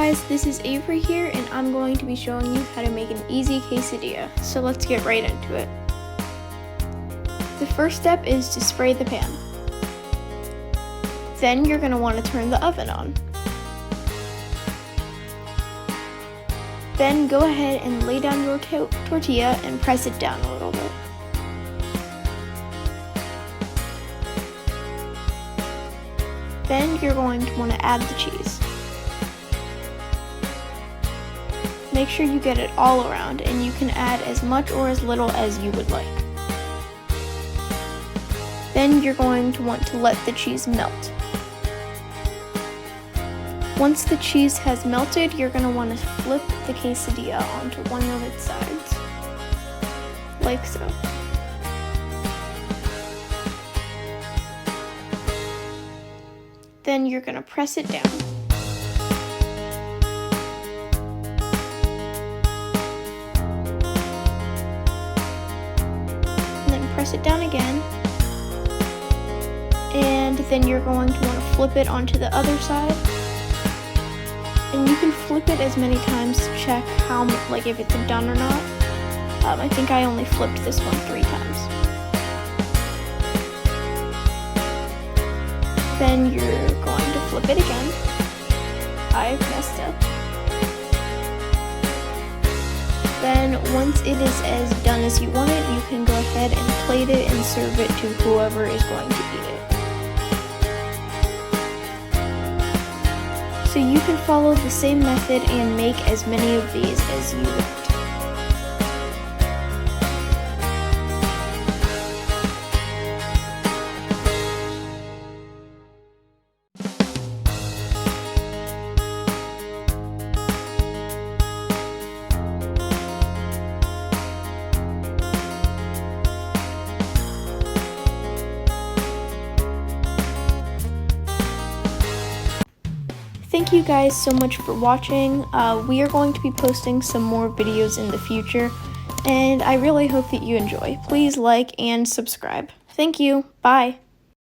guys, this is Avery here, and I'm going to be showing you how to make an easy quesadilla. So let's get right into it. The first step is to spray the pan. Then you're going to want to turn the oven on. Then go ahead and lay down your tortilla and press it down a little bit. Then you're going to want to add the cheese. Make sure you get it all around, and you can add as much or as little as you would like. Then you're going to want to let the cheese melt. Once the cheese has melted, you're going to want to flip the quesadilla onto one of its sides, like so. Then you're going to press it down. And then press it down again. And then you're going to want to flip it onto the other side. And you can flip it as many times to check how, if it's done or not. I think I only flipped this one 3 times. Then you're going to flip it again. I messed up. Then once it is as done as you want it, you can go ahead and plate it and serve it to whoever is going to eat it. So you can follow the same method and make as many of these as you want. Thank you guys so much for watching. We are going to be posting some more videos in the future, and I really hope that you enjoy. Please like and subscribe. Thank you. Bye.